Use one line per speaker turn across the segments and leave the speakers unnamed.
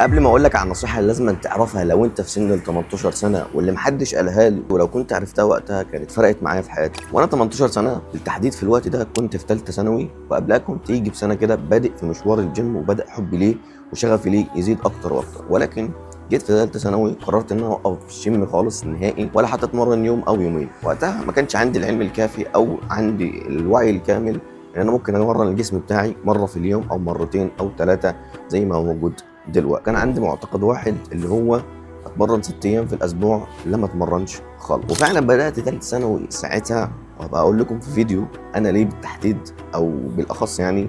قبل ما اقول لك على النصيحه اللي لازم تعرفها لو انت في سن ال 18 سنه واللي محدش قالها لي، ولو كنت عرفتها وقتها كانت فرقت معايا في حياتي. وانا 18 سنه بالتحديد في الوقت ده كنت في ثالثه ثانوي، وقبلها كنت يجي بسنه كده بادئ في مشوار الجيم، وبدا حبي ليه وشغفي ليه يزيد اكتر واكتر. ولكن جيت في ثالثه ثانوي قررت ان انا اوقف الجيم خالص نهائي، ولا حتى اتمرن يوم او يومين. وقتها ما كانش عندي العلم الكافي او عندي الوعي الكامل ان انا ممكن امرن الجسم بتاعي مره في اليوم او مرتين او ثلاثه زي ما هو موجود دلوقتي. كان عندي معتقد واحد اللي هو اتمرن 6 ايام في الاسبوع، لا ما اتمرنش خالص. وفعلا بدات ثالث ثانوي ساعتها، وهبقى اقول لكم في فيديو انا ليه بالتحديد او بالاخص يعني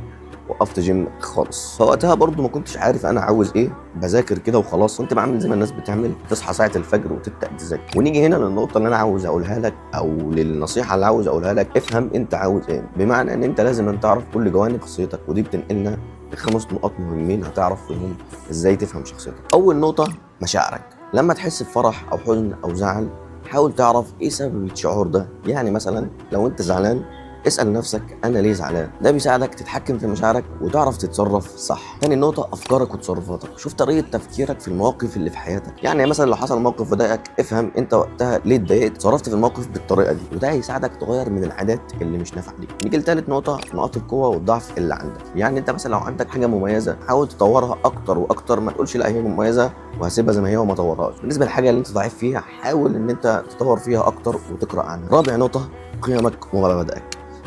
وقفت جيم خالص. فوقتها برضو ما كنتش عارف انا عاوز ايه، بذاكر كده وخلاص، كنت بعمل زي ما الناس بتعمل، تصحى ساعه الفجر وتبدا تذاكر. ونيجي هنا للنقطه اللي انا عاوز اقولها لك، او للنصيحه اللي عاوز اقولها لك. افهم انت عاوز ايه، بمعنى ان انت لازم أن تعرف كل جوانب شخصيتك، ودي بتنقلنا ل5 نقاط مهمين هتعرف فيهم ازاي تفهم شخصيتك. اول نقطه مشاعرك. لما تحس بفرح او حزن او زعل، حاول تعرف ايه سبب الشعور ده. يعني مثلا لو انت زعلان، اسأل نفسك أنا ليه زعلان. ده بيساعدك تتحكم في مشاعرك وتعرف تتصرف صح. تاني نقطة أفكارك وتصرفاتك. شوف طريقة تفكيرك في المواقف اللي في حياتك. يعني مثلا لو حصل موقف وضايقك، افهم أنت وقتها ليه اتضايقت، تصرفت في الموقف بالطريقة دي، وده هيساعدك تغير من العادات اللي مش نافعة ليك. نيجي لتالت نقطة، نقاط القوة والضعف اللي عندك. يعني أنت مثلا لو عندك حاجة مميزة، حاول تطورها أكتر وأكتر. ما تقولش لا هي مميزة وهسيبها زي ما هي وما طورهاش. بالنسبة للحاجة اللي أنت ضعيف فيها، حاول إن أنت تطور فيها أكتر وتقرأ عنها. رابع نقطة، قيمك ومبادئك.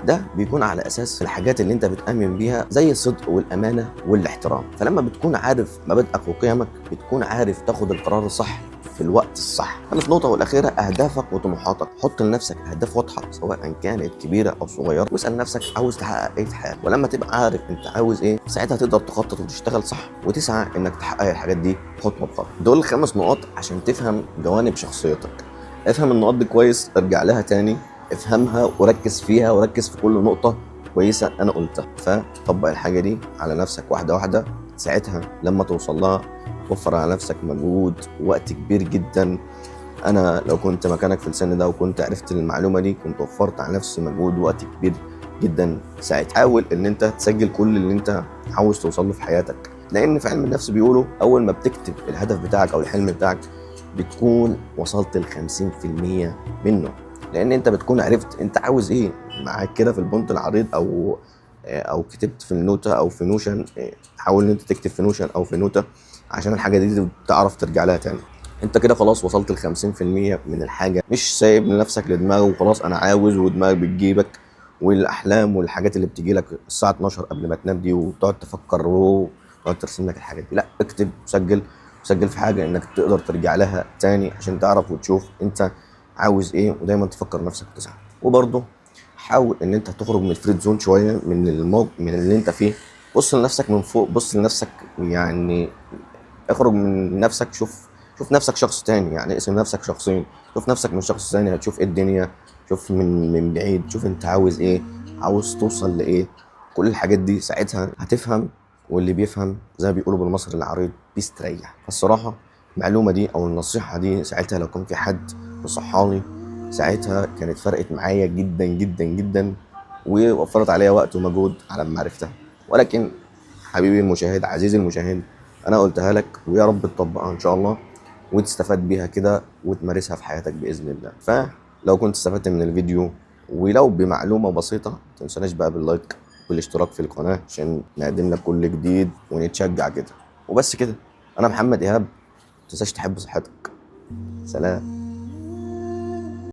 ده بيكون على اساس الحاجات اللي انت بتامن بيها زي الصدق والامانه والاحترام. فلما بتكون عارف مبادئك وقيمك، بتكون عارف تاخد القرار الصح في الوقت الصح. خامس نقطه والاخيره، اهدافك وطموحاتك. حط لنفسك اهداف واضحه سواء كانت كبيره او صغيره، واسال نفسك عاوز تحقق ايه في حياتك. ولما تبقى عارف انت عاوز ايه، ساعتها تقدر تخطط وتشتغل صح وتسعى انك تحقق الحاجات دي خطوه بخطوه. دول 5 نقاط عشان تفهم جوانب شخصيتك. افهم النقاط دي كويس، ارجع لها تاني، افهمها وركز فيها، وركز في كل نقطة كويسة أنا قلتها. فطبق الحاجة دي على نفسك واحدة واحدة. ساعتها لما توصل لها توفر على نفسك مجهود ووقت كبير جدا. أنا لو كنت مكانك في السن ده وكنت عرفت المعلومة دي، كنت وفرت على نفسي مجهود ووقت كبير جدا. ساعتها حاول إن أنت تسجل كل اللي أنت عاوز توصل له في حياتك، لأن في علم النفس بيقولوا أول ما بتكتب الهدف بتاعك أو الحلم بتاعك، بتكون وصلت ل50% منه. لان انت بتكون عرفت انت عاوز ايه. معاك كده في البونت العريض او كتبت في النوتة او في نوشن. حاول ان انت تكتب في نوشن او في نوتة عشان الحاجة دي تعرف ترجع لها تاني. انت كده خلاص وصلت ل50% من الحاجة. مش سايب لنفسك لدماغك وخلاص انا عاوز، ودماغك بتجيبك والاحلام والحاجات اللي بتيجي لك الساعة 12 قبل ما تنام دي، وتقعد تفكر وتقعد ترسم لك الحاجات دي. لا، اكتب وسجل في حاجة انك تقدر ترجع لها تاني عشان تعرف وتشوف انت عاوز ايه، ودايما تفكر نفسك تسعى. وبرضه حاول ان انت تخرج من الفريد زون شويه، من اللي انت فيه. بص لنفسك من فوق، بص لنفسك يعني. اخرج من نفسك، شوف نفسك شخص تاني. يعني اقسم نفسك شخصين، شوف نفسك من شخص تاني، هتشوف ايه الدنيا. شوف من بعيد، شوف انت عاوز ايه، عاوز توصل لايه. كل الحاجات دي ساعتها هتفهم. واللي بيفهم زي ما بيقولوا بالمصري العريض بيستريح. فالصراحه المعلومه دي او النصيحه دي ساعتها لو كان في حد نصحاني، ساعتها كانت فرقت معايا جدا جدا جدا، ووفرت عليا وقت ومجهود على ما عرفتها. ولكن حبيبي المشاهد، عزيزي المشاهد، انا قلتها لك ويا رب تطبقها ان شاء الله وتستفاد بيها كده وتمارسها في حياتك باذن الله. فلو كنت استفدت من الفيديو ولو بمعلومه بسيطه، ما تنساناش بقى باللايك والاشتراك في القناه عشان نقدم لك كل جديد ونتشجع كده. وبس كده. انا محمد ايهاب، ما تنساش تحب صحتك. سلام.